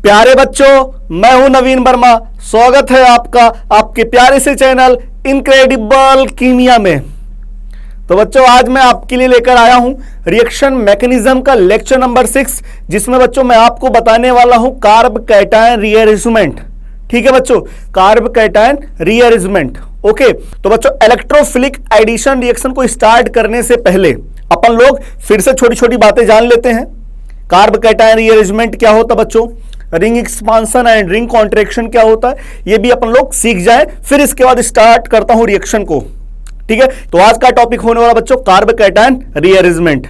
प्यारे बच्चों, मैं हूं नवीन वर्मा। स्वागत है आपका आपके प्यारे से चैनल इनक्रेडिबल कीमिया में। तो बच्चों, आज मैं आपके लिए लेकर आया हूं रिएक्शन मैकेनिज्म का लेक्चर नंबर 6, जिसमें बच्चों मैं आपको बताने वाला हूं कार्ब कैटायन रीअरेंजमेंट। ठीक है बच्चों, कार्ब कैटायन रीअरेंजमेंट। ओके, तो बच्चों इलेक्ट्रोफिलिक एडिशन रिएक्शन को स्टार्ट करने से पहले अपन लोग फिर से छोटी छोटी बातें जान लेते हैं। कार्ब कैटायन रीअरेंजमेंट क्या होता है बच्चों, ring expansion and ring contraction क्या होता है, ये भी अपन लोग सीख जाए। फिर इसके बाद स्टार्ट करता हूं रिएक्शन को। ठीक है, तो आज का टॉपिक होने वाला बच्चों कार्ब कैटायन रीअरेंजमेंट।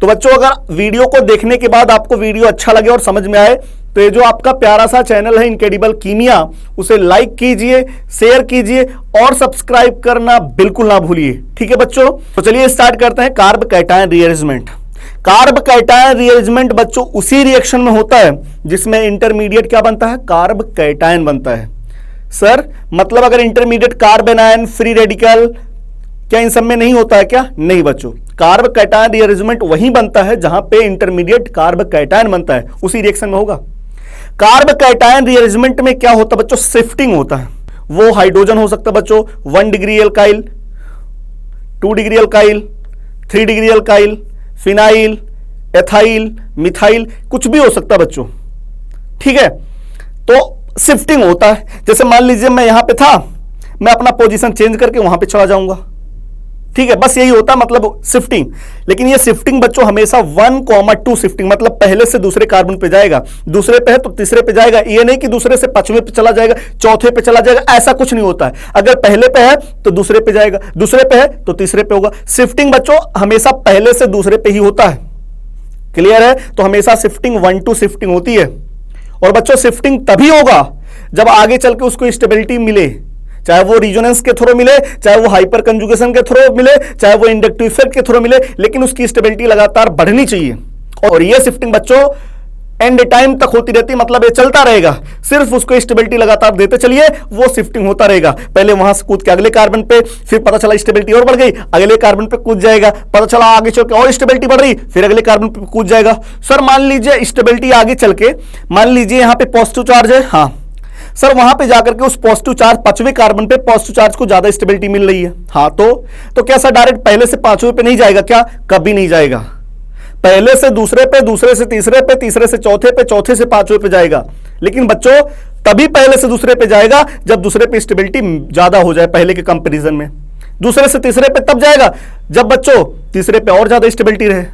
तो बच्चों, अगर वीडियो को देखने के बाद आपको वीडियो अच्छा लगे और समझ में आए तो ये जो आपका प्यारा सा चैनल है इनक्रेडिबल कीमिया, उसे लाइक कीजिए, शेयर कीजिए और सब्सक्राइब करना बिल्कुल ना भूलिए। ठीक है बच्चों, तो चलिए स्टार्ट करते हैं carb cation rearrangement. Carb cation rearrangement बच्चों उसी रिएक्शन में होता है जिसमें इंटरमीडिएट क्या बनता है, कार्ब कैटायन बनता है। सर मतलब अगर intermediate carb anion free radical क्या इन सब में नहीं होता है क्या? नहीं बच्चों, कार्ब कैटायन रीअरेंजमेंट वहीं बनता है जहां पे इंटरमीडिएट कार्ब कैटायन बनता है, उसी रिएक्शन में होगा। कार्ब कैटायन रीअरेंजमेंट में क्या होता है बच्चों, शिफ्टिंग होता है। वो हाइड्रोजन हो सकता है बच्चों 1 degree alkyl, 2 degree alkyl, 3 degree alkyl, phenyl, ethyl, methyl, कुछ भी हो सकता है बच्चों। ठीक है, तो शिफ्टिंग होता है। जैसे मान लीजिए मैं यहां पे था, मैं अपना पोजीशन चेंज करके वहां पे चला जाऊंगा। ठीक है, बस यही होता है मतलब शिफ्टिंग। लेकिन ये शिफ्टिंग बच्चों हमेशा 1,2 शिफ्टिंग, मतलब पहले से दूसरे कार्बन पे जाएगा, दूसरे पे है तो तीसरे पे जाएगा। ये नहीं कि दूसरे से 5वें पे चला जाएगा, चौथे पे चला जाएगा, ऐसा कुछ नहीं होता है। अगर पहले पे है तो दूसरे पे जाएगा, दूसरे पे है तो तीसरे पे होगा। शिफ्टिंग बच्चों हमेशा पहले से दूसरे पे ही होता है। क्लियर है? तो हमेशा शिफ्टिंग 1-2 शिफ्टिंग होती है। और बच्चों शिफ्टिंग तभी होगा जब आगे चल के उसको स्टेबिलिटी मिले, चाहे वो रिजोनेंस के थ्रू मिले, चाहे वो हाइपर कंजुगेशन के थ्रू मिले, चाहे वो इंडक्टिव इफेक्ट के थ्रू मिले, लेकिन उसकी स्टेबिलिटी लगातार बढ़नी चाहिए। और ये शिफ्टिंग बच्चों एंड टाइम तक होती रहती है, मतलब ये चलता रहेगा। सिर्फ उसको स्टेबिलिटी लगातार देते चलिए, वो शिफ्टिंग होता रहेगा। पहले वहां से कूद के अगले कार्बन पे, फिर पता चला स्टेबिलिटी और बढ़ गई, अगले कार्बन पे कूद जाएगा, पता चला आगे चल के और स्टेबिलिटी बढ़ रही, फिर अगले कार्बन पे कूद जाएगा। सर मान लीजिए स्टेबिलिटी आगे चल के, मान लीजिए यहां पे पॉजिटिव चार्ज है, हाँ सर वहां पे जाकर के उस पॉजिटिव चार्ज 5वें कार्बन पे पॉजिटिव चार्ज को ज्यादा स्टेबिलिटी मिल रही है, हाँ तो क्या सर डायरेक्ट पहले से 5वें पे नहीं जाएगा क्या? कभी नहीं जाएगा। पहले से दूसरे पे, दूसरे से तीसरे पे, तीसरे से चौथे पे, चौथे से 5वें पे जाएगा। लेकिन बच्चों तभी पहले से दूसरे पे जाएगा जब दूसरे पे स्टेबिलिटी ज्यादा हो जाए पहले के कंपैरिजन में। दूसरे से तीसरे पे तब जाएगा जब बच्चों तीसरे पे और ज्यादा स्टेबिलिटी रहे।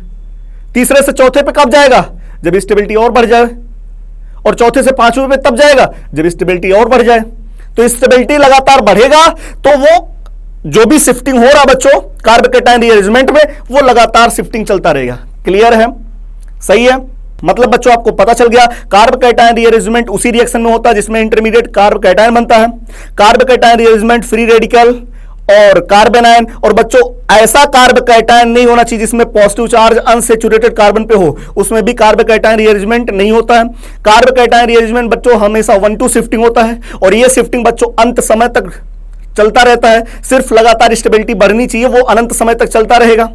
तीसरे से चौथे पे कब जाएगा? जब स्टेबिलिटी और बढ़ जाए। और चौथे से 5वें पे तब जाएगा जब स्टेबिलिटी और बढ़ जाए। तो स्टेबिलिटी लगातार बढ़ेगा तो वो जो भी शिफ्टिंग हो रहा बच्चों कार्ब कैटायन रीअरेंजमेंट में, वो लगातार शिफ्टिंग चलता रहेगा। क्लियर है? सही है? मतलब बच्चों आपको पता चल गया कार्ब कैटायन रीअरेंजमेंट उसी रिएक्शन में होता है जिसमें इंटरमीडिएट कार्ब कैटायन बनता है। Carbocation rearrangement free radical और कार्बन आयन। और बच्चों ऐसा कार्ब कैटायन नहीं होना चाहिए जिसमें पॉजिटिव चार्ज अनसैचुरेटेड कार्बन पे हो, उसमें भी कार्ब कैटायन रीअरेंजमेंट नहीं होता है। कार्ब कैटायन रीअरेंजमेंट बच्चों हमेशा 1-2 शिफ्टिंग होता है, और ये शिफ्टिंग बच्चों अंत समय तक चलता रहता है। सिर्फ लगातार स्टेबिलिटी बढ़नी चाहिए, वो अनंत समय तक चलता रहेगा।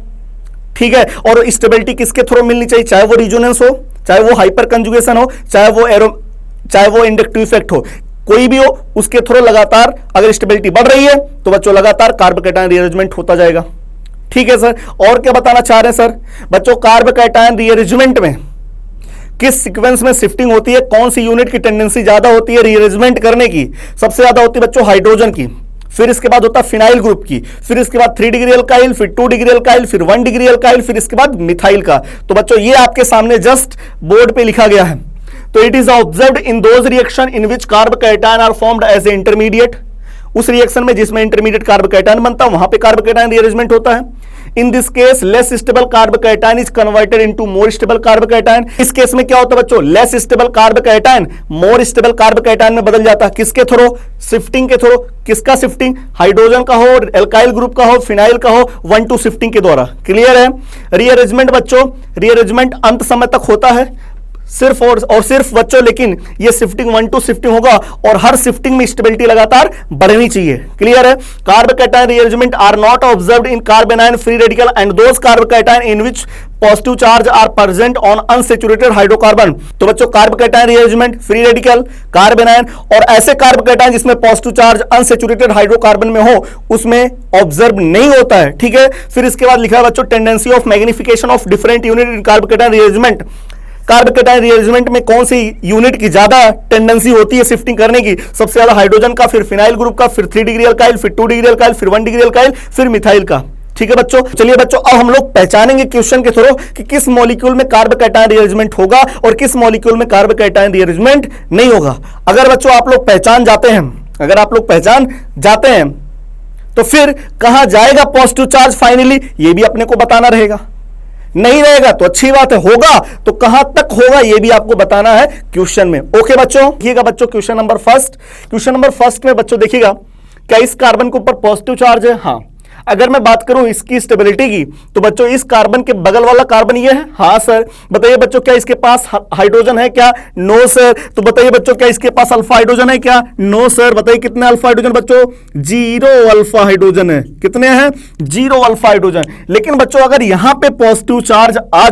ठीक है, और स्टेबिलिटी किसके थ्रू मिलनी चाहिए? चाहे वो रिजोनेंस हो, चाहे वो हाइपर कंजुगेशन हो, चाहे वो इंडक्टिव इफेक्ट हो, कोई भी हो, उसके थ्रू लगातार अगर स्टेबिलिटी बढ़ रही है तो बच्चों लगातार कार्ब कैटायन रीअरेंजमेंट होता जाएगा। ठीक है सर, और क्या बताना चाह रहे हैं सर? बच्चों कार्ब कैटायन रीअरेंजमेंट में किस सीक्वेंस में शिफ्टिंग होती है, कौन सी यूनिट की टेंडेंसी ज्यादा होती है रीअरेंजमेंट करने की? सबसे ज्यादा होती है बच्चों हाइड्रोजन की, फिर इसके बाद होता है फिनाइल ग्रुप की, फिर इसके बाद 3 डिग्री एल्काइल, फिर 2 डिग्री एल्काइल, फिर 1 डिग्री एल्काइल, फिर इसके बाद मिथाइल का। तो बच्चों ये आपके सामने जस्ट बोर्ड पे लिखा गया है। तो it is observed in those reaction in which carbocation are formed as a intermediate. उस रिएक्शन में जिसमें इंटरमीडिएट कार्ब कैटायन बनता है वहां पे कार्ब कैटायन रीअरेंजमेंट होता है। In this case less stable carb cation is converted into more stable carb cation. इस केस में क्या होता है बच्चों, less stable carb cation more stable carb cation में बदल जाता है। किसके थ्रू? शिफ्टिंग के थ्रू। किसका शिफ्टिंग? हाइड्रोजन का हो, एल्काइल ग्रुप का हो, फिनाइल का हो, 1-2 शिफ्टिंग के द्वारा। क्लियर है? रीअरेंजमेंट बच्चों, रीअरेंजमेंट अंत समय तक होता है, सिर्फ और सिर्फ बच्चों, लेकिन ये शिफ्टिंग 1 टू शिफ्टिंग होगा और हर शिफ्टिंग में स्टेबिलिटी लगातार बढ़नी चाहिए। क्लियर है? Carbocation rearrangement are not observed in carbanion free radical and those carbocation in which positive charge are present on unsaturated hydrocarbon. तो बच्चों carbocation rearrangement, free radical, carbanion और ऐसे carbocation जिसमें positive charge unsaturated hydrocarbon में हो उसमें observe नहीं होता है। ठीक है? फिर इसके बाद लिखा है बच्चों tendency of magnification of different unit in carb cation rearrangement. Carb cation rearrangement में कौन सी यूनिट की ज्यादा टेंडेंसी होती है शिफ्टिंग करने की? सबसे ज्यादा हाइड्रोजन का, फिर फिनाइल ग्रुप का, फिर 3 डिग्री अल्काइल, फिर 2 डिग्री अल्काइल, फिर 1 डिग्री अल्काइल, फिर मिथाइल का। ठीक है बच्चों? चलिए बच्चों अब हम लोग पहचानेंगे क्वेश्चन के थ्रू कि किस मॉलिक्यूल में कार्ब कैटायन रीअरेंजमेंट होगा और किस मॉलिक्यूल में कार्ब कैटायन रीअरेंजमेंट नहीं होगा। अगर बच्चों आप लोग पहचान जाते हैं, तो फिर कहां जाएगा पॉजिटिव चार्ज फाइनली, ये भी अपने को बताना रहेगा। नहीं रहेगा तो अच्छी बात है, होगा तो कहां तक होगा ये भी आपको बताना है क्वेश्चन में। ओके बच्चों, देखिएगा बच्चों क्वेश्चन नंबर फर्स्ट में बच्चों देखिएगा, क्या इस कार्बन के ऊपर पॉजिटिव चार्ज है? हाँ। अगर मैं बात करूं इसकी स्टेबिलिटी की, तो बच्चों इस कार्बन के बगल वाला कार्बन ये है। हाँ सर। बताइए बच्चों क्या इसके पास हाइड्रोजन है क्या? No sir. तो बताइए बच्चों क्या इसके पास अल्फा हाइड्रोजन है क्या? No sir. बताइए कितने अल्फा हाइड्रोजन बच्चों? 0 अल्फा हाइड्रोजन है। कितने हैं? 0 अल्फा हाइड्रोजन। लेकिन बच्चों अगर यहां पे पॉजिटिव चार्ज आ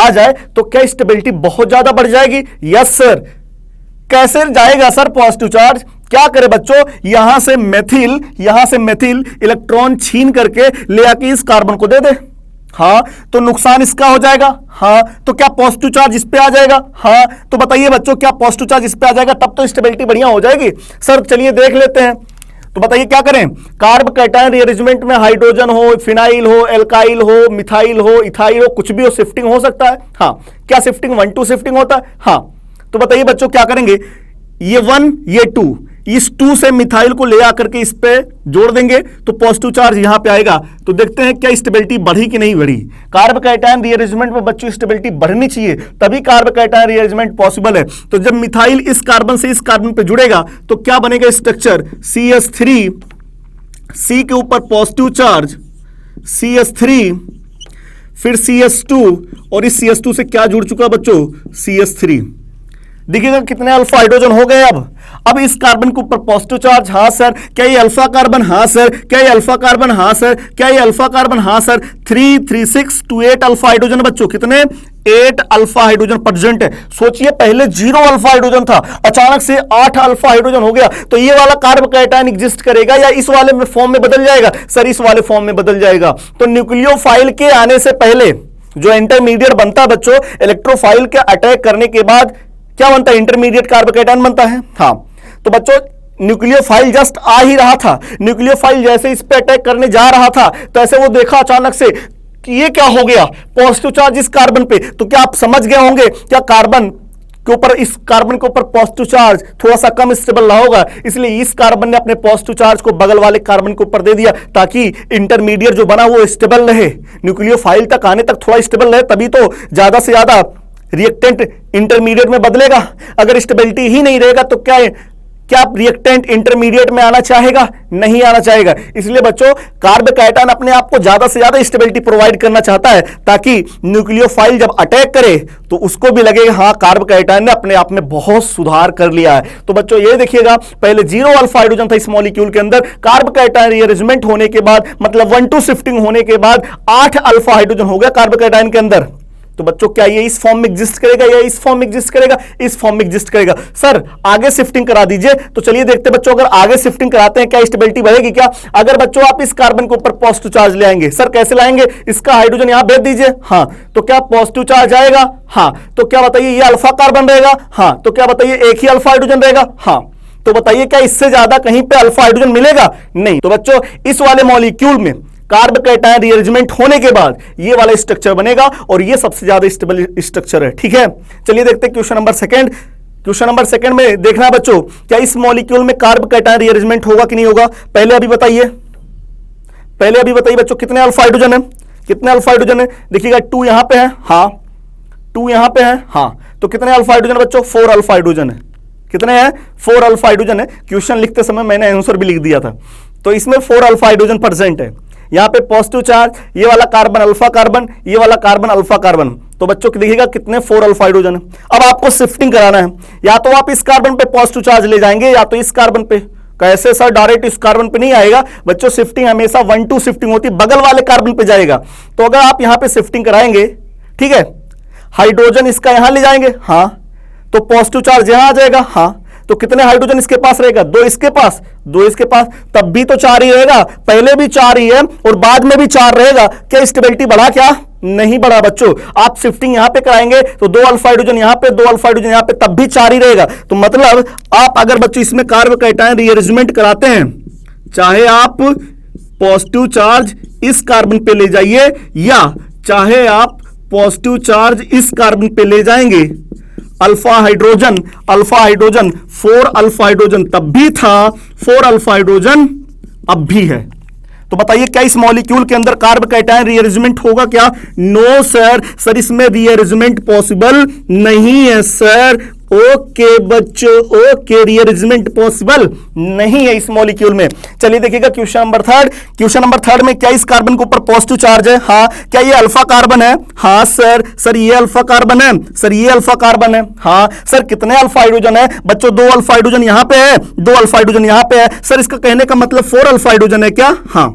जाए तो क्या स्टेबिलिटी बहुत ज्यादा बढ़ जाएगी? Yes sir. कैसे जाएगा सर पॉजिटिव चार्ज? क्या करे बच्चों, यहां से मेथिल इलेक्ट्रॉन छीन करके ले आके इस कार्बन को दे दे। हाँ, तो नुकसान इसका हो जाएगा। हाँ, तो क्या पॉजिटिव चार्ज इस पे आ जाएगा? हाँ, तो बताइए बच्चों क्या पॉजिटिव चार्ज इस पे आ जाएगा? तब तो स्टेबिलिटी बढ़िया हो जाएगी। सर चलिए देख लेते हैं। तो बताइए क्या करें? कार्ब कैटायन रीअरेंजमेंट में हाइड्रोजन हो, फिनाइल हो, एल्काइल हो, मिथाइल हो, इथाइल हो, कुछ भी हो, शिफ्टिंग हो सकता है। हाँ, क्या शिफ्टिंग 1 टू शिफ्टिंग होता है? हाँ। तो बताइए बच्चों क्या करेंगे, ये 1 ये 2, इस 2 से मिथाइल को ले आकर के इस पे जोड़ देंगे तो पॉजिटिव चार्ज यहां पे आएगा। तो देखते हैं क्या स्टेबिलिटी बढ़ी कि नहीं बढ़ी। कार्ब कैटायन रीअरेंजमेंट में बच्चों स्टेबिलिटी बढ़नी चाहिए, तभी कार्ब कैटायन रीअरेंजमेंट पॉसिबल है। तो जब मिथाइल इस कार्बन से इस कार्बन पे जुड़ेगा तो क्या बनेगा स्ट्रक्चर? CH3, C के ऊपर पॉजिटिव चार्ज CH3, फिर CH2 और इस CH2 से क्या जुड़ चुका बच्चों? CH3। देखिएगा कितने अल्फा हाइड्रोजन हो गए। अब इस कार्बन के ऊपर पॉजिटिव चार्ज। हाँ सर। क्या ये अल्फा कार्बन? हाँ सर। क्या ये अल्फा कार्बन? हाँ सर। क्या ये अल्फा कार्बन? हाँ सर। 3, 3, 6 to 8 अल्फा हाइड्रोजन बच्चों। कितने? 8 अल्फा हाइड्रोजन प्रेजेंट है। सोचिए पहले 0 अल्फा हाइड्रोजन था, अचानक से 8 अल्फा हाइड्रोजन हो गया। तो ये वाला कार्ब कैटायन एग्जिस्ट करेगा या इस वाले फॉर्म में बदल जाएगा? सर इस वाले फॉर्म में बदल जाएगा। तो न्यूक्लियोफाइल के आने से पहले जो इंटरमीडिएट बनता है बच्चों, इलेक्ट्रोफाइल के अटैक करने के बाद क्या बनता है? इंटरमीडिएट कार्ब कैटायन बनता है। हाँ, तो बच्चों न्यूक्लियोफाइल जस्ट आ ही रहा था, न्यूक्लियोफाइल जैसे इस पे अटैक करने जा रहा था तो ऐसे वो देखा अचानक से कि ये क्या हो गया, पॉजिटिव चार्ज इस कार्बन पे। तो क्या आप समझ गए होंगे क्या कार्बन के ऊपर, इस कार्बन के ऊपर पॉजिटिव चार्ज थोड़ा सा कम स्टेबल रहा होगा, इसलिए इस कार्बन ने अपने पॉजिटिव चार्ज को बगल वाले कार्बन के ऊपर दे दिया ताकि इंटरमीडिएट जो बना वो स्टेबल रहे, न्यूक्लियोफाइल तक आने तक थोड़ा स्टेबल रहे, तभी तो ज्यादा से ज्यादा रिएक्टेंट इंटरमीडिएट में बदलेगा। अगर स्टेबिलिटी ही नहीं रहेगा तो क्या रिएक्टेंट इंटरमीडिएट में आना चाहेगा? नहीं आना चाहेगा। इसलिए बच्चों कार्ब कैटायन अपने आप को ज्यादा से ज्यादा स्टेबिलिटी प्रोवाइड करना चाहता है ताकि न्यूक्लियोफाइल जब अटैक करे तो उसको भी लगेगा हाँ कार्ब कैटायन ने अपने आप में बहुत सुधार कर लिया है। तो बच्चों ये देखिएगा पहले 0 अल्फा हाइड्रोजन था इस मॉलिक्यूल के अंदर, कार्ब कैटायन रीअरेंजमेंट होने के बाद मतलब 1 टू शिफ्टिंग होने के बाद 8 अल्फा हाइड्रोजन हो गया कार्ब कैटायन के अंदर। तो बच्चों क्या ये इस फॉर्म में एग्जिस्ट करेगा या इस फॉर्म में एग्जिस्ट करेगा? इस फॉर्म में एग्जिस्ट करेगा। सर आगे शिफ्टिंग करा दीजिए। तो चलिए देखते हैं बच्चों, अगर आगे शिफ्टिंग कराते हैं क्या स्टेबिलिटी बढ़ेगी क्या? अगर बच्चों आप इस कार्बन के ऊपर पॉजिटिव चार्ज ले आएंगे, सर कैसे लाएंगे? इसका हाइड्रोजन यहां भेज दीजिए। हाँ, तो क्या पॉजिटिव चार्ज आएगा? हाँ, तो क्या बताइए ये अल्फा कार्बन रहेगा? हाँ, तो क्या बताइए एक ही अल्फा हाइड्रोजन रहेगा? हाँ, तो बताइए क्या इससे ज्यादा कहीं पे अल्फा हाइड्रोजन मिलेगा? नहीं। तो बच्चों इस वाले मॉलिक्यूल में कार्ब कैटायन रीअरेंजमेंट होने के बाद ये वाला स्ट्रक्चर बनेगा और ये सबसे ज्यादा स्टेबल स्ट्रक्चर है। ठीक है, चलिए देखते हैं question number second. Question number second में देखना बच्चों क्या इस मॉलिक्यूल में कार्ब कैटायन रीअरेंजमेंट होगा कि नहीं होगा? पहले अभी बताइए बच्चों कितने अल्फा हाइड्रोजन है? कितने अल्फा हाइड्रोजन है? देखिएगा 2 यहां पे है। हाँ, 2 यहां पे है। हाँ, तो कितने अल्फा हाइड्रोजन बच्चों? 4 अल्फा हाइड्रोजन है। कितने हैं? 4 अल्फा हाइड्रोजन है। क्वेश्चन लिखते समय मैंने आंसर भी लिख दिया था। तो इसमें 4 अल्फा हाइड्रोजन प्रेजेंट है। यहां पे पॉजिटिव चार्ज, ये वाला कार्बन अल्फा कार्बन, ये वाला कार्बन अल्फा कार्बन। तो बच्चों देखिएगा कितने 4 अल्फा हाइड्रोजन है। अब आपको शिफ्टिंग कराना है, या तो आप इस कार्बन पे पॉजिटिव चार्ज ले जाएंगे या तो इस कार्बन पे। कैसे सर? डायरेक्ट इस कार्बन पे नहीं आएगा बच्चों, शिफ्टिंग हमेशा 1-2 शिफ्टिंग होती है, बगल वाले कार्बन पे जाएगा। तो अगर आप यहां पे शिफ्टिंग कराएंगे, ठीक है, हाइड्रोजन इसका यहां ले जाएंगे, हाँ, तो पॉजिटिव चार्ज यहां आ जाएगा, हाँ, तो कितने हाइड्रोजन इसके पास रहेगा? 2 इसके पास, 2 इसके पास, तब भी तो 4 ही रहेगा, पहले भी 4 ही है और बाद में भी 4 रहेगा। क्या स्टेबिलिटी बढ़ा? क्या नहीं बढ़ा बच्चों। आप शिफ्टिंग यहां पे कराएंगे तो 2 अल्फा हाइड्रोजन यहां पे, 2 अल्फा हाइड्रोजन यहां पे, तब भी 4 ही रहेगा। तो मतलब आप अगर बच्चों इसमें कार्बोकैटायन रीअरेंजमेंट कराते हैं, चाहे आप पॉजिटिव चार्ज इस कार्बन पे ले जाइए या चाहे आप पॉजिटिव चार्ज इस कार्बन पे ले जाएंगे, अल्फा हाइड्रोजन 4 अल्फा हाइड्रोजन तब भी था, 4 अल्फा हाइड्रोजन अब भी है। तो बताइए क्या इस मॉलिक्यूल के अंदर कार्बोकैटायन रीअरेंजमेंट होगा क्या? नो सर, सर इसमें रीअरेंजमेंट पॉसिबल नहीं है सर। ओके बच्चों, ओके, रीअरेंजमेंट पॉसिबल नहीं है इस मॉलिक्यूल में। चलिए देखिएगा क्वेश्चन नंबर 3। क्वेश्चन नंबर 3 में क्या इस कार्बन के ऊपर पॉजिटिव चार्ज है? हाँ। क्या ये अल्फा कार्बन है? हाँ सर। सर ये अल्फा कार्बन है? सर ये अल्फा कार्बन है। हाँ सर। कितने अल्फा हाइड्रोजन है बच्चों? 2 अल्फा हाइड्रोजन यहां पे है, 2 अल्फा हाइड्रोजन यहां पे है। सर इसका कहने का मतलब 4 अल्फा हाइड्रोजन है क्या? हाँ।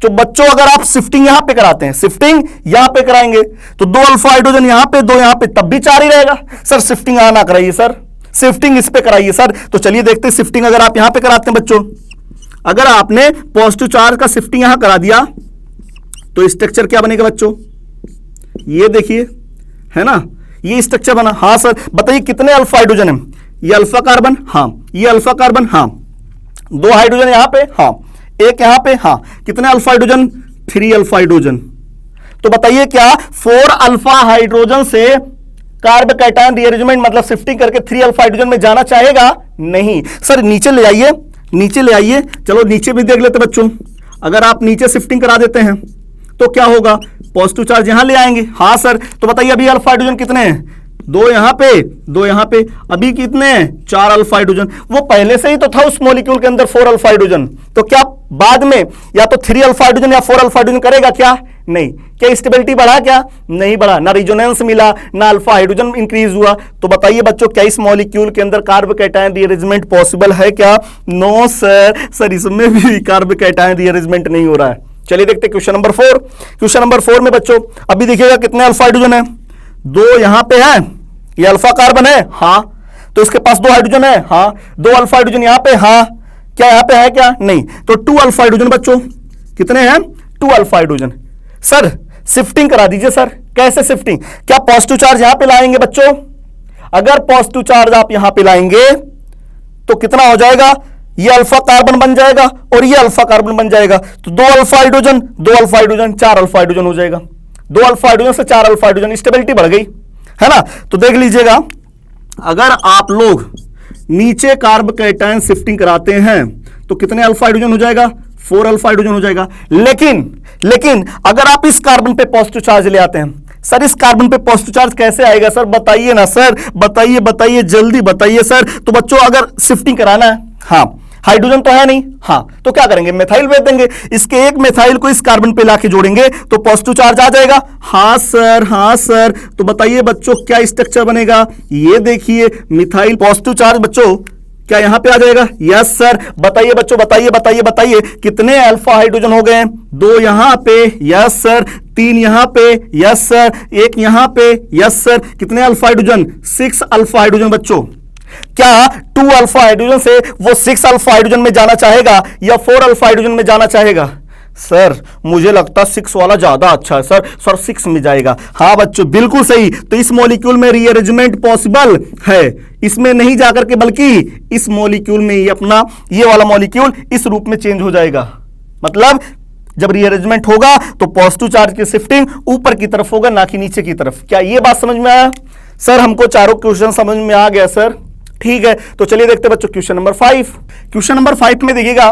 तो बच्चों अगर आप शिफ्टिंग यहां पे कराते हैं, शिफ्टिंग यहां पे कराएंगे तो 2 अल्फा हाइड्रोजन यहां पे, 2 यहां पे, तब भी 4 ही रहेगा। सर शिफ्टिंग यहां ना कराइए सर, शिफ्टिंग इस पे कराइए सर। तो चलिए देखते हैं शिफ्टिंग अगर आप यहां पे कराते हैं बच्चों, अगर आपने पॉजिटिव चार्ज का शिफ्टिंग यहां करा दिया तो स्ट्रक्चर क्या बनेगा बच्चों? ये देखिए, है ना, ये स्ट्रक्चर बना। हाँ सर। बताइए कितने अल्फा हाइड्रोजन है? ये अल्फा कार्बन, हाँ, ये अल्फा कार्बन, हाँ, 2 हाइड्रोजन यहां पे, हाँ, 1 यहां पे, हाँ, कितने अल्फा हाइड्रोजन? 3 alpha hydrogen. तो बताइए क्या 4 अल्फा हाइड्रोजन से कार्बोकैटायन रीअरेंजमेंट मतलब शिफ्टिंग करके 3 अल्फा हाइड्रोजन में जाना चाहेगा? नहीं सर। नीचे ले आइए, नीचे ले आइए, चलो नीचे भी देख लेते बच्चों। अगर आप नीचे शिफ्टिंग करा देते हैं तो क्या होगा? पॉजिटिव चार्ज यहां ले आएंगे। हाँ सर। तो बताइए अभी अल्फा हाइड्रोजन कितने हैं? 2 यहां पे, 2 यहां पे, अभी कितने हैं? 4 अल्फा हाइड्रोजन। वो पहले से ही तो था उस मॉलिक्यूल के अंदर 4 अल्फा हाइड्रोजन। तो क्या बाद में या तो 3 अल्फा हाइड्रोजन या 4 अल्फा हाइड्रोजन करेगा क्या? नहीं। क्या स्टेबिलिटी बढ़ा? क्या नहीं बढ़ा, ना रिजोनेंस मिला, ना अल्फा हाइड्रोजन इंक्रीज हुआ। तो बताइए बच्चों क्या इस मॉलिक्यूल के अंदर कार्बोकैटायन रीअरेंजमेंट पॉसिबल है क्या? No sir. सर इसमें भी कार्बोकैटायन रीअरेंजमेंट नहीं हो रहा है। चलिए देखते हैं क्वेश्चन नंबर 4। क्वेश्चन नंबर 4 में बच्चों अभी देखिएगा कितने अल्फा हाइड्रोजन है? 2 यहां पे है, ये अल्फा कार्बन है, हाँ, तो इसके पास 2 हाइड्रोजन है, हाँ, 2 अल्फा हाइड्रोजन यहां पे, हाँ, क्या यहां पे है? क्या नहीं। तो 2 अल्फा हाइड्रोजन बच्चों, कितने हैं? 2 अल्फा हाइड्रोजन। सर शिफ्टिंग करा दीजिए सर। कैसे शिफ्टिंग? क्या पॉजिटिव चार्ज यहां पे लाएंगे बच्चों? अगर पॉजिटिव चार्ज आप यहां पे लाएंगे तो कितना हो जाएगा? ये अल्फा कार्बन बन जाएगा और ये अल्फा कार्बन बन जाएगा। तो 2 alpha hydrogen, 2 alpha hydrogen, 4 alpha hydrogen हो जाएगा। 2 अल्फा हाइड्रोजन से 4 अल्फा हाइड्रोजन, स्टेबिलिटी बढ़ गई, है ना। तो देख लीजिएगा अगर आप लोग नीचे कार्बोकैटायन शिफ्टिंग कराते हैं तो कितने अल्फा हाइड्रोजन हो जाएगा? 4 अल्फा हाइड्रोजन हो जाएगा। लेकिन अगर आप इस कार्बन पे पॉजिटिव चार्ज ले आते हैं, सर इस कार्बन पे पॉजिटिव चार्ज कैसे आएगा सर? बताइए ना सर, बताइए जल्दी बताइए सर। तो बच्चों अगर शिफ्टिंग कराना है, हाँ, हाइड्रोजन तो है नहीं, हाँ, तो क्या करेंगे? मिथाइल भेज देंगे। इसके एक मिथाइल को इस कार्बन पे लाके जोड़ेंगे तो पॉजिटिव चार्ज आ जाएगा। हाँ सर, हाँ सर। तो बताइए बच्चों क्या स्ट्रक्चर बनेगा? ये देखिए मिथाइल पॉजिटिव चार्ज बच्चों क्या यहां पे आ जाएगा? Yes sir. बताइए बच्चों, बताइए कितने अल्फा हाइड्रोजन हो गए? 2 यहां पे, यस सर, 3 यहां पे, यस सर, 1 यहां पे, यस सर। कितने अल्फा हाइड्रोजन? 6 अल्फा हाइड्रोजन बच्चों। क्या 2 अल्फा हाइड्रोजन से वो 6 अल्फा हाइड्रोजन में जाना चाहेगा या 4 अल्फा हाइड्रोजन में जाना चाहेगा? सर मुझे लगता 6 वाला ज्यादा अच्छा है सर 6 में जाएगा। हाँ बच्चों बिल्कुल सही। तो इस मॉलिक्यूल में रीअरेंजमेंट पॉसिबल है, इसमें नहीं जाकर के बल्कि इस मॉलिक्यूल में ही अपना ये वाला मॉलिक्यूल इस रूप में चेंज हो जाएगा। मतलब जब रीअरेंजमेंट होगा तो पॉजिटिव चार्ज की शिफ्टिंग ऊपर की तरफ होगा, ना कि नीचे की तरफ। क्या ये बात समझ में आया? सर हमको चारों क्वेश्चन समझ में आ गया सर। ठीक है, तो चलिए देखते हैं बच्चों क्वेश्चन नंबर 5। क्वेश्चन नंबर 5 में देखिएगा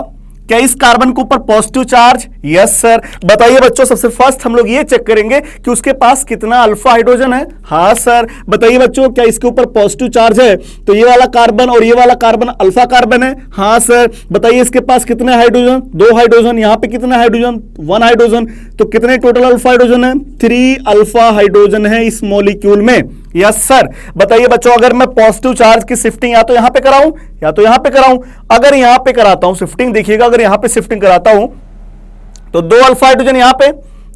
क्या इस कार्बन के ऊपर पॉजिटिव चार्ज? Yes sir. बताइए बच्चों, सबसे फर्स्ट हम लोग ये चेक करेंगे कि उसके पास कितना अल्फा हाइड्रोजन है। हाँ सर। बताइए बच्चों, क्या इसके ऊपर पॉजिटिव चार्ज है? तो ये वाला कार्बन और ये वाला कार्बन अल्फा कार्बन है। हाँ सर। बताइए इसके पास कितने हाइड्रोजन? 2 हाइड्रोजन। यहां पे कितने हाइड्रोजन? 1 हाइड्रोजन। तो कितने टोटल अल्फा हाइड्रोजन है? 3 अल्फा हाइड्रोजन है इस मॉलिक्यूल में। Yes sir. बताइए बच्चों, अगर मैं पॉजिटिव चार्ज की शिफ्टिंग या तो यहां पे कराऊं या तो यहां पे कराऊं, अगर यहां पे कराता हूं शिफ्टिंग, देखिएगा अगर यहां पे शिफ्टिंग कराता हूं तो 2 अल्फा हाइड्रोजन यहां पे,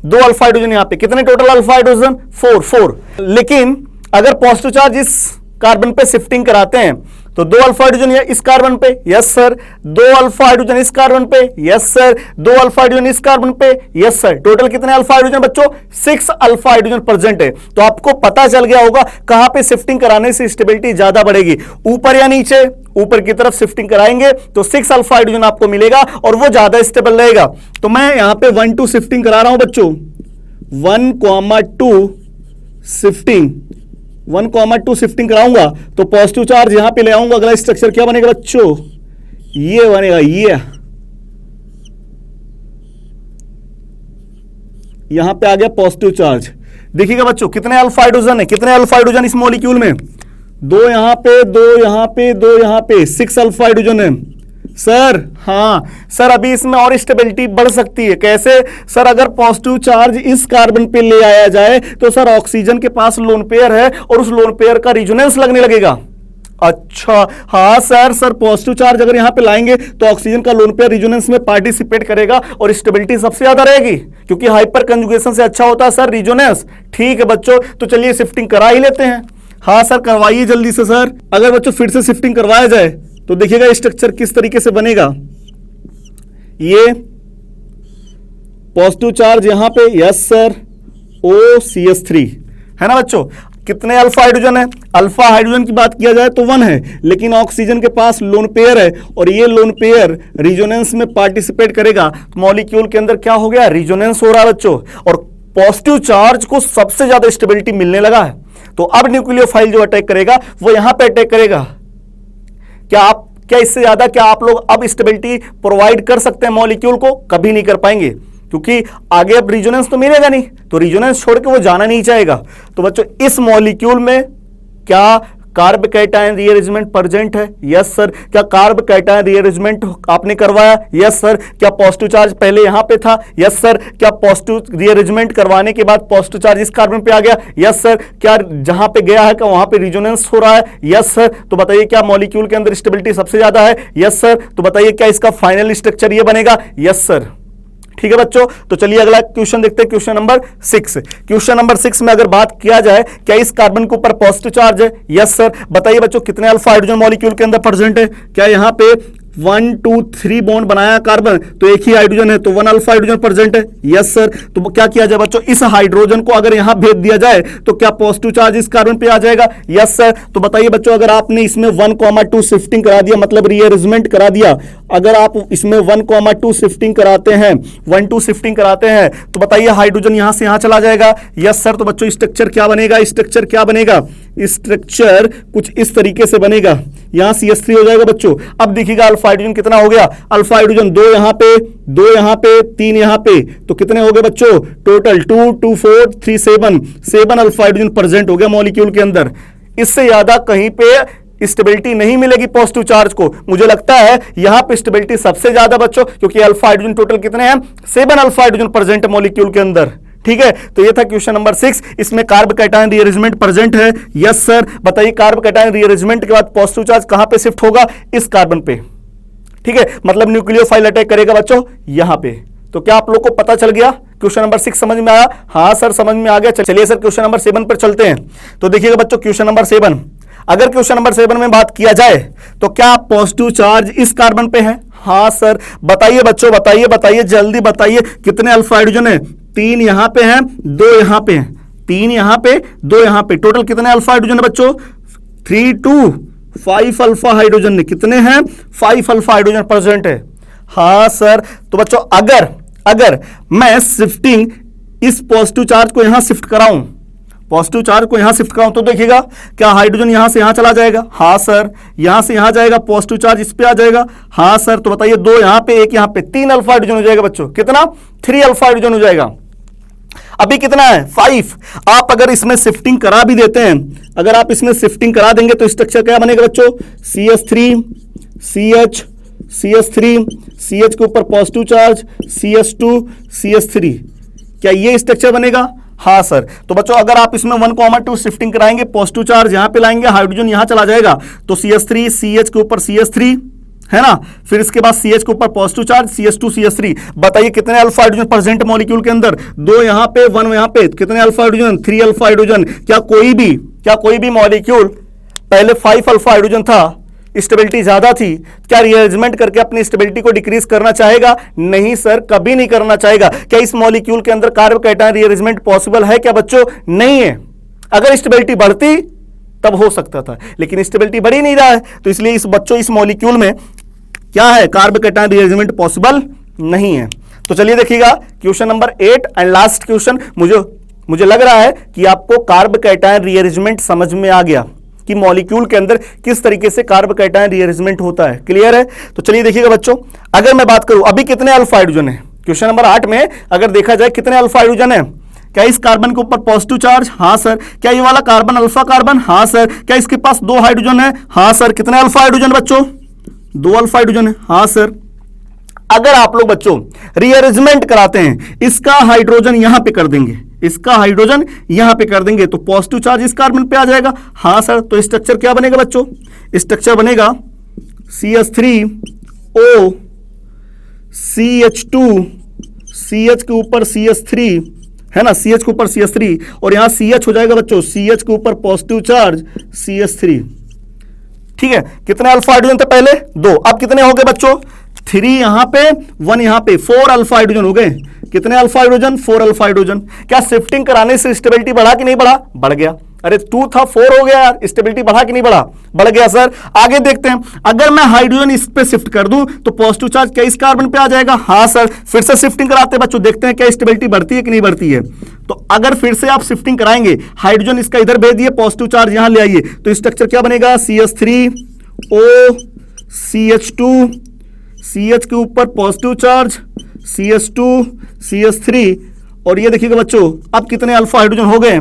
2 अल्फा हाइड्रोजन यहां पे, कितने टोटल अल्फा हाइड्रोजन? 4। लेकिन अगर पॉजिटिव चार्ज इस कार्बन पे शिफ्टिंग कराते हैं तो 2 अल्फा हाइड्रोजन इस कार्बन पे। Yes sir. 2 अल्फा हाइड्रोजन इस कार्बन पे। Yes sir. 2 अल्फा हाइड्रोजन इस कार्बन पे। Yes sir. टोटल कितने अल्फा हाइड्रोजन बच्चों? 6 अल्फा हाइड्रोजन प्रेजेंट है। तो आपको पता चल गया होगा कहां पे शिफ्टिंग कराने से स्टेबिलिटी ज्यादा बढ़ेगी, ऊपर या नीचे? ऊपर की तरफ शिफ्टिंग कराएंगे तो 6 अल्फा हाइड्रोजन आपको मिलेगा और वो ज्यादा स्टेबल रहेगा। तो मैं यहां पे 1-2 शिफ्टिंग करा रहा हूं बच्चों, 1,2 शिफ्टिंग, 1,2 शिफ्टिंग कराऊंगा तो पॉजिटिव चार्ज यहां पे ले आऊंगा। अगला स्ट्रक्चर क्या बनेगा बच्चों? ये बनेगा, ये यहां पे आ गया पॉजिटिव चार्ज। देखिएगा बच्चों कितने अल्फा हाइड्रोजन है, कितने अल्फा हाइड्रोजन इस मॉलिक्यूल में? 2 यहां पे, 2 यहां पे, 2 यहां पे, 6 अल्फा हाइड्रोजन है सर। हाँ सर, अभी इसमें और स्टेबिलिटी बढ़ सकती है। कैसे सर? अगर पॉजिटिव चार्ज इस कार्बन पे ले आया जाए तो सर ऑक्सीजन के पास लोन पेयर है और उस लोन पेयर का रिजोनेंस लगने लगेगा। अच्छा हाँ सर पॉजिटिव चार्ज अगर यहां पे लाएंगे तो ऑक्सीजन का लोन पेयर रिजोनेंस में पार्टिसिपेट करेगा और स्टेबिलिटी सबसे ज्यादा रहेगी, क्योंकि हाइपर कंजुगेशन से अच्छा होता है सर रिजोनेंस। ठीक है बच्चों, तो चलिए शिफ्टिंग करा ही लेते हैं। हाँ सर, करवाइए जल्दी से सर। अगर बच्चों फिर से शिफ्टिंग करवाया जाए तो देखिएगा स्ट्रक्चर किस तरीके से बनेगा। ये पॉजिटिव चार्ज यहां पे, यस सर, OCH3 है ना बच्चों। कितने अल्फा हाइड्रोजन है? अल्फा हाइड्रोजन की बात किया जाए तो 1 है, लेकिन ऑक्सीजन के पास लोन पेयर है और ये लोन पेयर रिजोनेंस में पार्टिसिपेट करेगा। मॉलिक्यूल के अंदर क्या हो गया? रिजोनेंस हो रहा है बच्चों, और पॉजिटिव चार्ज को सबसे ज्यादा स्टेबिलिटी मिलने लगा है। तो अब न्यूक्लियोफाइल जो अटैक करेगा वो यहां पे अटैक करेगा। क्या इससे ज्यादा क्या आप लोग अब स्टेबिलिटी प्रोवाइड कर सकते हैं मॉलिक्यूल को? कभी नहीं कर पाएंगे, क्योंकि आगे अब रिजोनेंस तो मिलेगा नहीं, तो रिजोनेंस छोड़ के वो जाना नहीं चाहेगा। तो बच्चों इस मॉलिक्यूल में क्या कार्ब कैटायन रीअरेंजमेंट प्रेजेंट है? Yes sir. क्या कार्ब कैटायन रीअरेंजमेंट आपने करवाया? Yes sir. क्या पॉजिटिव चार्ज पहले यहां पे था? Yes sir. क्या पॉजिटिव रीअरेंजमेंट करवाने के बाद पॉजिटिव चार्ज इस कार्बन पे आ गया? Yes sir. क्या जहां पे गया है क्या वहां पे रिजोनेंस हो रहा है? Yes sir. तो बताइए क्या मॉलिक्यूल के अंदर स्टेबिलिटी सबसे ज्यादा है? Yes sir. तो बताइए क्या इसका फाइनल स्ट्रक्चर ये बनेगा? Yes sir. ठीक है बच्चों, तो चलिए अगला क्वेश्चन देखते हैं, क्वेश्चन नंबर 6। क्वेश्चन नंबर 6 में अगर बात किया जाए क्या इस कार्बन के ऊपर पॉजिटिव चार्ज है? Yes sir. बताइए बच्चों कितने अल्फा हाइड्रोजन मॉलिक्यूल के अंदर प्रेजेंट है? क्या यहां पे 1 2 3 बॉन्ड बनाया कार्बन तो एक ही हाइड्रोजन है, तो 1 अल्फा हाइड्रोजन प्रेजेंट है। Yes sir. तो क्या किया जाए बच्चों? इस हाइड्रोजन को अगर यहां भेज दिया जाए तो क्या पॉजिटिव चार्ज इस कार्बन पे आ जाएगा? Yes sir. तो बताइए बच्चों, अगर आपने इसमें 1,2 शिफ्टिंग करा दिया, मतलब रीअरेंजमेंट करा दिया, अगर आप इसमें 1,2 शिफ्टिंग कराते हैं, 1-2 शिफ्टिंग कराते हैं, तो बताइए हाइड्रोजन यहां से यहां चला जाएगा। Yes sir. तो बच्चों स्ट्रक्चर क्या बनेगा? स्ट्रक्चर क्या बनेगा? स्ट्रक्चर कुछ इस तरीके से बनेगा। यहां CH3 हो जाएगा बच्चों। अब देखिएगा अल्फा हाइड्रोजन कितना हो गया? अल्फा हाइड्रोजन 2 यहां पे, 2 यहां पे, 3 यहां पे, तो कितने हो गए बच्चों? टोटल 2 2 4 3 7 अल्फा हाइड्रोजन प्रेजेंट हो गया मॉलिक्यूल के अंदर। इससे ज्यादा कहीं पे स्टेबिलिटी नहीं मिलेगी पॉजिटिव चार्ज को। मुझे लगता है यहां पे स्टेबिलिटी सबसे ज्यादा बच्चों, क्योंकि अल्फा हाइड्रोजन टोटल कितने हैं? 7 अल्फा हाइड्रोजन प्रेजेंट है मॉलिक्यूल के अंदर। ठीक है, तो ये था क्वेश्चन नंबर 6। इसमें कार्ब कैटायन रीअरेंजमेंट प्रेजेंट है। Yes sir. बताइए कार्ब कैटायन रीअरेंजमेंट के बाद पॉजिटिव चार्ज कहां पे शिफ्ट होगा? इस कार्बन पे। ठीक है, मतलब न्यूक्लियोफाइल अटैक करेगा बच्चों यहां पे। तो क्या आप लोग को पता चल गया? क्वेश्चन नंबर 6 समझ में आया? हाँ सर समझ में आ गया। चलिए सर क्वेश्चन नंबर 7 पर चलते हैं। तो देखिएगा बच्चों क्वेश्चन नंबर 7, अगर क्वेश्चन नंबर 7 में बात किया जाए तो क्या पॉजिटिव चार्ज इस कार्बन पे है? हाँ सर। बताइए बच्चों, बताइए जल्दी बताइए कितने अल्फा हाइड्रोजन है? 3 यहां पे हैं, 2 यहां पे हैं, 3 यहां पे, 2 यहां पे, टोटल कितने अल्फा हाइड्रोजन है बच्चों? 3 2 5 अल्फा हाइड्रोजन ने कितने हैं? 5 अल्फा हाइड्रोजन प्रेजेंट है। हाँ सर। तो बच्चों अगर मैं शिफ्टिंग इस पॉजिटिव चार्ज को यहां शिफ्ट कराऊं पॉजिटिव चार्ज को यहां शिफ्ट कराऊं तो देखिएगा क्या हाइड्रोजन यहां से यहां चला जाएगा? हाँ सर। यहां से यहां जाएगा, पॉजिटिव चार्ज इस पे आ जाएगा। हाँ सर। तो बताइए 2 यहां पे, 1 यहां पे, 3 अल्फा हाइड्रोजन हो जाएगा बच्चों। कितना? 3 अल्फा हाइड्रोजन हो जाएगा। अभी कितना है? 5। आप अगर इसमें शिफ्टिंग करा भी देते हैं, अगर आप इसमें शिफ्टिंग करा देंगे तो स्ट्रक्चर क्या बनेगा बच्चों? CH3 CH CH3 CH के ऊपर पॉजिटिव चार्ज, CH2 CH3। क्या ये स्ट्रक्चर बनेगा? हाँ सर। तो बच्चों अगर आप इसमें 1,2 शिफ्टिंग कराएंगे, पॉजिटिव चार्ज यहां पे लाएंगे, हाइड्रोजन यहां चला जाएगा, तो CH3 CH के ऊपर CH3 है ना, फिर इसके बाद CH के ऊपर पॉजिटिव चार्ज, CH2 CH3। बताइए कितने अल्फा हाइड्रोजन प्रेजेंट मॉलिक्यूल के अंदर? 2 यहां पे, 1 यहां पे। कितने अल्फा हाइड्रोजन? 3 alpha hydrogen. क्या कोई भी मॉलिक्यूल पहले 5 अल्फा हाइड्रोजन था, स्टेबिलिटी ज्यादा थी, क्या रीअरेंजमेंट करके अपनी स्टेबिलिटी को डिक्रीज करना चाहेगा? नहीं सर, कभी नहीं करना चाहेगा। क्या इस मॉलिक्यूल के अंदर कार्ब कैटायन रीअरेंजमेंट पॉसिबल है क्या बच्चों? नहीं है। अगर स्टेबिलिटी बढ़ती तब हो सकता था, लेकिन स्टेबिलिटी बढ़ ही नहीं रहा है, तो इसलिए इस मॉलिक्यूल में क्या है? कार्ब कैटायन रीअरेंजमेंट पॉसिबल नहीं है। तो चलिए देखिएगा question number 8 and last question. मुझे लग रहा है कि आपको कार्ब कैटायन रीअरेंजमेंट समझ में आ गया कि मॉलिक्यूल के अंदर किस तरीके से कार्ब कैटायन रीअरेंजमेंट होता है। क्लियर है? तो चलिए देखिएगा बच्चों, अगर मैं बात करूं अभी कितने अल्फा हाइड्रोजन है, क्वेश्चन नंबर 8 में अगर देखा जाए कितने अल्फा हाइड्रोजन है? क्या इस कार्बन के ऊपर पॉजिटिव चार्ज? हाँ सर। क्या ये वाला कार्बन अल्फा कार्बन? हाँ सर। क्या इसके पास 2 हाइड्रोजन है? हाँ सर। कितने अल्फा हाइड्रोजन बच्चों? 2 अल्फा हाइड्रोजन है। हाँ सर। अगर आप लोग बच्चों रीअरेंजमेंट कराते हैं, इसका हाइड्रोजन यहां पे कर देंगे, इसका हाइड्रोजन यहां पे कर देंगे, तो पॉजिटिव चार्ज इस कार्बन पे आ जाएगा। हाँ सर। तो स्ट्रक्चर क्या बनेगा बच्चों? स्ट्रक्चर बनेगा CH3O CH2 CH के ऊपर CH3 है ना, CH के ऊपर CH3, और यहां CH हो जाएगा बच्चों, CH के ऊपर पॉजिटिव चार्ज CH3। ठीक है। कितने अल्फा हाइड्रोजन थे पहले? 2। अब कितने हो गए बच्चों? 3 यहां पे, 1 यहां पे, 4 अल्फा हाइड्रोजन हो गए। कितने अल्फा हाइड्रोजन? 4 alpha hydrogen. क्या शिफ्टिंग कराने से स्टेबिलिटी बढ़ा कि नहीं बढ़ा? बढ़ गया। अरे 2 था 4 हो गया यार, स्टेबिलिटी बढ़ा कि नहीं बढ़ा? बढ़ गया सर। आगे देखते हैं, अगर मैं हाइड्रोजन इस पे शिफ्ट कर दूं तो पॉजिटिव चार्ज क्या इस कार्बन पे आ जाएगा? हाँ सर। फिर से शिफ्टिंग कराते हैं बच्चों, देखते हैं क्या स्टेबिलिटी बढ़ती है कि नहीं बढ़ती है। तो अगर फिर से आप शिफ्टिंग कराएंगे, हाइड्रोजन इसका इधर भेज दिए, पॉजिटिव चार्ज यहां ले आइए, तो स्ट्रक्चर क्या बनेगा? CH3O CH2 CH के ऊपर पॉजिटिव चार्ज, CH2 CH3, और ये देखिएगा बच्चों अब कितने अल्फा हाइड्रोजन हो गए?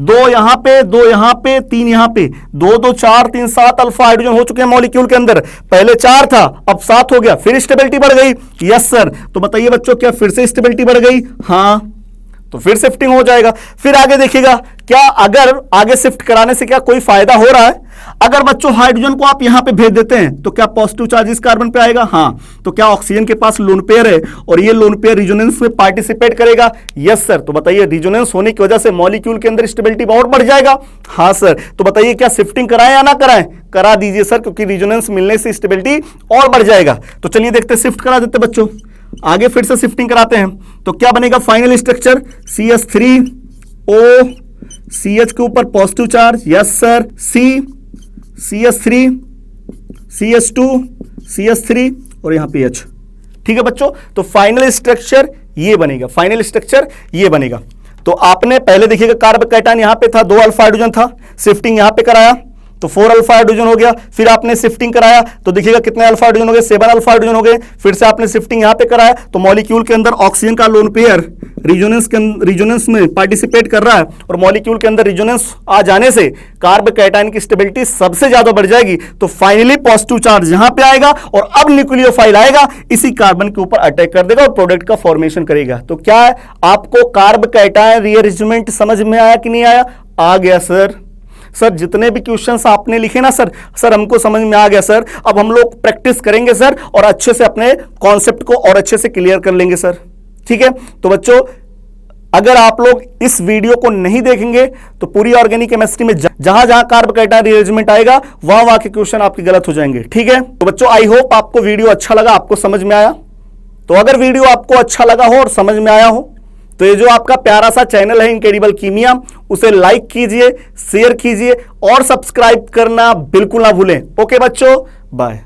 2 यहां पे, 2 यहां पे, 3 यहां पे, 2 2 4 3 7 अल्फा हाइड्रोजन हो चुके हैं मॉलिक्यूल के अंदर। पहले 4 था, अब 7 हो गया, फिर स्टेबिलिटी बढ़ गई। Yes sir. तो बताइए बच्चों क्या फिर से स्टेबिलिटी बढ़ गई? हाँ। तो फिर शिफ्टिंग हो जाएगा। फिर आगे देखिएगा, क्या अगर आगे शिफ्ट कराने से क्या कोई फायदा हो रहा है? अगर बच्चों हाइड्रोजन को आप यहां पे भेज देते हैं तो क्या पॉजिटिव चार्ज इस कार्बन पे आएगा? हाँ। तो क्या ऑक्सीजन के पास लोन पेयर है और ये लोन पेयर रिजोनेंस में पार्टिसिपेट करेगा? Yes sir. तो बताइए रिजोनेंस होने की वजह से मॉलिक्यूल के अंदर स्टेबिलिटी और बढ़ जाएगा? हाँ सर। तो बताइए क्या शिफ्टिंग कराएं या ना कराएं? करा दीजिए सर, क्योंकि रिजोनेंस मिलने से स्टेबिलिटी और बढ़ जाएगा। तो चलिए देखते हैं, शिफ्ट करा देते बच्चों, आगे फिर से शिफ्टिंग कराते हैं, तो क्या बनेगा फाइनल स्ट्रक्चर? CH3O CH के ऊपर positive charge, yes sir, CH3 CH2 CH3 और यहां पे H। ठीक है बच्चों। तो फाइनल स्ट्रक्चर ये बनेगा, फाइनल स्ट्रक्चर ये बनेगा। तो आपने पहले देखिएगा कार्ब कैटायन यहां पे था, 2 अल्फा हाइड्रोजन था, शिफ्टिंग यहां पे कराया तो 4 अल्फा हाइड्रोजन हो गया। फिर आपने शिफ्टिंग कराया तो देखिएगा कितने अल्फा हाइड्रोजन हो गए? 7 अल्फा हाइड्रोजन हो गए। फिर से आपने शिफ्टिंग यहां पे कराया तो मॉलिक्यूल के अंदर ऑक्सीजन का लोन पेयर रिजोनेंस में पार्टिसिपेट कर रहा है, और मॉलिक्यूल के अंदर रिजोनेंस आ जाने से कार्ब कैटायन की स्टेबिलिटी सबसे ज्यादा बढ़ जाएगी। तो फाइनली पॉजिटिव चार्ज यहां पे आएगा और अब न्यूक्लियोफाइल आएगा, इसी कार्बन के ऊपर अटैक कर देगा और प्रोडक्ट का फॉर्मेशन करेगा। तो क्या है, आपको कार्ब कैटायन रीअरेंजमेंट समझ में आया कि नहीं आया? आ गया सर। सर जितने भी क्वेश्चंस आपने लिखे ना सर हमको समझ में आ गया सर। अब हम लोग प्रैक्टिस करेंगे सर और अच्छे से अपने कॉन्सेप्ट को और अच्छे से क्लियर कर लेंगे सर। ठीक है। तो बच्चों अगर आप लोग इस वीडियो को नहीं देखेंगे तो पूरी ऑर्गेनिक केमिस्ट्री में जहां जहां कार्ब कैटायन रीअरेंजमेंट आएगा वहां के क्वेश्चन आपके गलत हो जाएंगे। ठीक है। तो बच्चों आई होप आपको वीडियो अच्छा लगा, आपको समझ में आया। तो अगर वीडियो आपको अच्छा लगा हो और समझ में आया हो तो ये जो आपका प्यारा सा चैनल है इनक्रेडिबल कीमिया, उसे लाइक कीजिए, शेयर कीजिए और सब्सक्राइब करना बिल्कुल ना भूलें। ओके बच्चों, बाय।